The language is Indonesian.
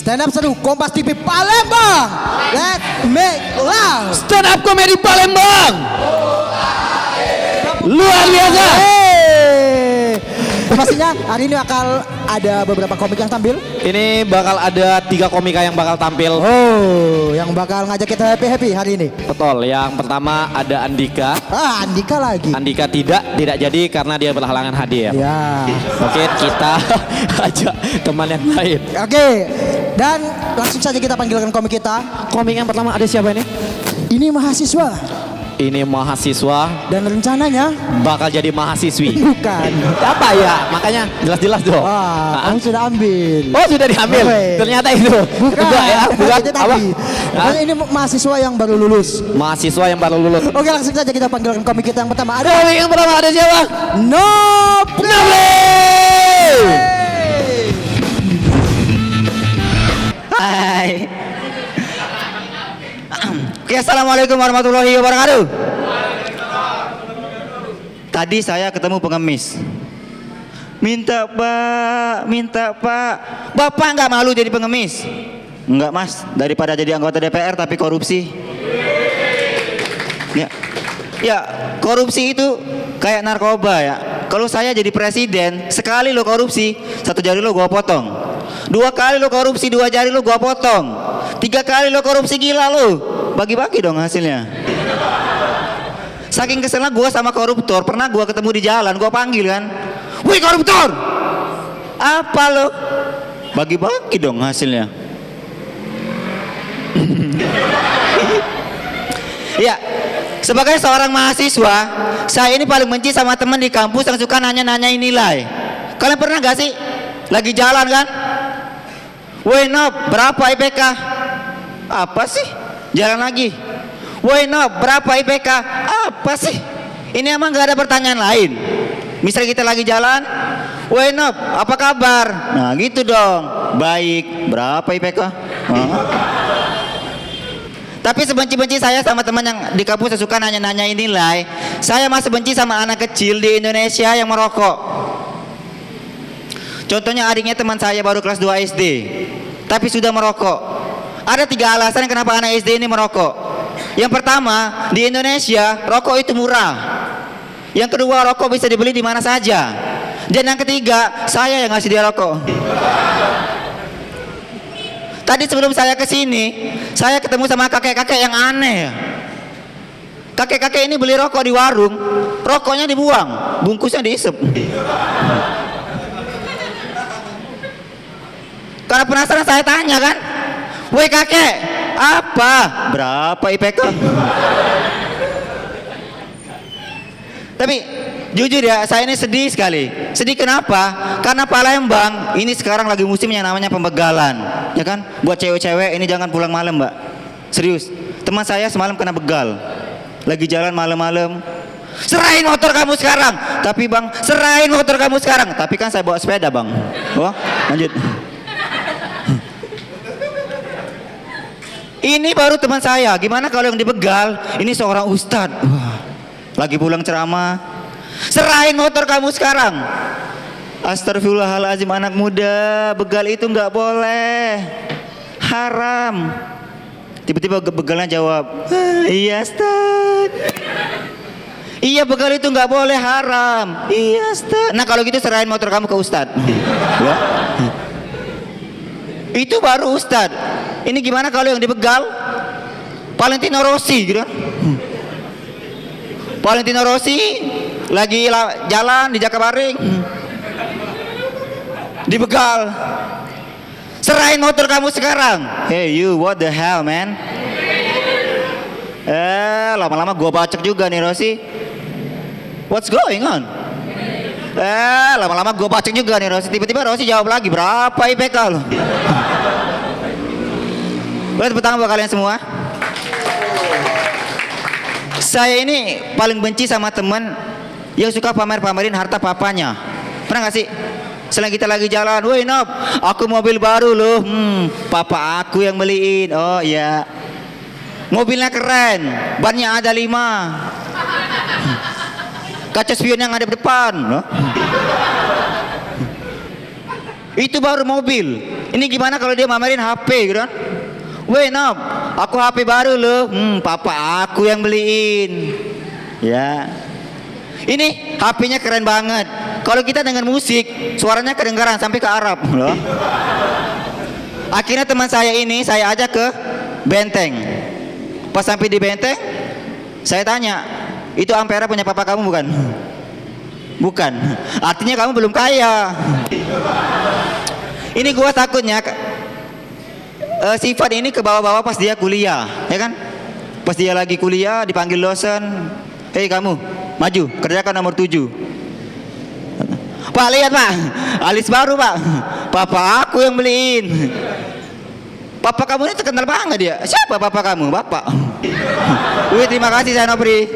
Stand up seru Kompas TV Palembang. Let's make loud. Stand up komedi Palembang. Luar biasa. Pastinya hari ini bakal ada beberapa komik yang tampil. Ini bakal ada 3 komika yang bakal tampil. Oh, yang bakal ngajak kita happy hari ini. Betul. Yang pertama ada Andika. Andika lagi. Andika tidak jadi karena dia berhalangan hadir. Ya. Oke, kita ajak teman yang lain. Oke. Dan langsung saja kita panggilkan komik kita. Komik yang pertama ada siapa ini? Ini mahasiswa. Ini mahasiswa Dan rencananya bakal jadi mahasiswi. bukan. Apa ya? Makanya jelas-jelas dong. Wah, kamu sudah ambil. Oh, sudah diambil. Oke. Ternyata itu. Bukan. Ya, bukan. Itu Apa? tadi. Hah? Ini mahasiswa yang baru lulus. Mahasiswa yang baru lulus. Oke, langsung saja kita panggilkan komik kita yang pertama. Ada Komik yang pertama ada siapa? Noble. Hai. Oke, assalamualaikum warahmatullahi wabarakatuh. Tadi saya ketemu pengemis. Minta pak. Bapak nggak malu jadi pengemis? Enggak mas, daripada jadi anggota DPR tapi korupsi. Ya, korupsi itu kayak narkoba ya. Kalau saya jadi presiden, sekali lo korupsi, 1 jari lo gua potong. 2 kali lo korupsi, 2 jari lo gua potong. 3 kali lo korupsi, gila lo. Bagi-bagi dong hasilnya. Saking keselnya gua sama koruptor, pernah gua ketemu di jalan, gua panggil kan. Wih koruptor! Apa lo? Bagi-bagi dong hasilnya. Ya, sebagai seorang mahasiswa, saya ini paling benci sama teman di kampus yang suka nanya-nanyain nilai. Kalian pernah gak sih lagi jalan kan? Woi Nob, berapa IPK? Apa sih? Jalan lagi. Woi Nob, berapa IPK? Apa sih? Ini emang gak ada pertanyaan lain. Misalnya kita lagi jalan, woi Nob, apa kabar? Nah gitu dong. Baik, berapa IPK? Tapi sebenci-benci saya sama teman yang di kampus yang suka nanya-nanyain nilai, saya masih benci sama anak kecil di Indonesia yang merokok. Contohnya adiknya teman saya baru kelas 2 SD, tapi sudah merokok. Ada 3 alasan kenapa anak SD ini merokok. Yang pertama, di Indonesia rokok itu murah. Yang kedua, rokok bisa dibeli di mana saja. Dan yang ketiga, saya yang ngasih dia rokok. Tadi sebelum saya ke sini, saya ketemu sama kakek-kakek yang aneh. Kakek-kakek ini beli rokok di warung, rokoknya dibuang, bungkusnya diisep. Karena penasaran saya tanya kan, woi kakek, apa? Berapa IPK? Tapi jujur ya, saya ini sedih sekali. Sedih kenapa? Karena Palembang ini sekarang lagi musim yang namanya pembegalan, ya kan? Buat cewek-cewek ini jangan pulang malam, Mbak. Serius. Teman saya semalam kena begal. Lagi jalan malam-malam. Serahin motor kamu sekarang. Tapi Bang, serahin motor kamu sekarang. Tapi kan saya bawa sepeda, Bang. Oh, lanjut. Ini baru teman saya. Gimana kalau yang dibegal? Ini seorang ustadz. Wah, lagi pulang ceramah. Serahin motor kamu sekarang. Astagfirullahaladzim, anak muda, begal itu nggak boleh, haram. Tiba-tiba begalnya jawab, iya Ustaz. Iya begal itu nggak boleh, haram. Iya Ustaz. Nah kalau gitu serahin motor kamu ke Ustaz. Ya. Itu baru Ustaz. Ini gimana kalau yang dibegal? Valentino Rossi gitu. Valentino Rossi lagi jalan di Jakabaring, dibegal. Serahin motor kamu sekarang. Hey you, what the hell man? Lama-lama gua bacok juga nih Rossi. What's going on? Lama-lama gua bacok juga nih Rossi. Tiba-tiba Rossi jawab lagi, berapa IPK lo? Boleh tepuk tangan buat kalian semua. Saya ini paling benci sama teman yang suka pamer-pamerin harta papanya. Pernah gak sih? Selain kita lagi jalan, woi Nob, aku mobil baru loh. Papa aku yang beliin. Oh iya. Mobilnya keren, bannya ada 5. Kaca spion yang ada di depan. Itu baru mobil. Ini gimana kalau dia mamerin HP gitu kan? Weh Nob, aku HP baru loh. Papa aku yang beliin. Ya. Ini HP-nya keren banget. Kalau kita dengar musik, suaranya kedengaran sampai ke Arab loh. Akhirnya teman saya ini saya ajak ke Benteng. Pas sampai di Benteng, saya tanya, itu Ampera punya papa kamu bukan? Bukan. Artinya kamu belum kaya. Ini gua takutnya sifat ini ke bawah-bawah pas dia kuliah, ya kan? Pas dia lagi kuliah dipanggil dosen, "Hei kamu, maju, kerjakan nomor 7." Pak lihat Pak, alis baru Pak. Papa aku yang beliin. Papa kamu ini terkenal banget dia. Siapa papa kamu? Bapak. Wih, terima kasih saya Nopri.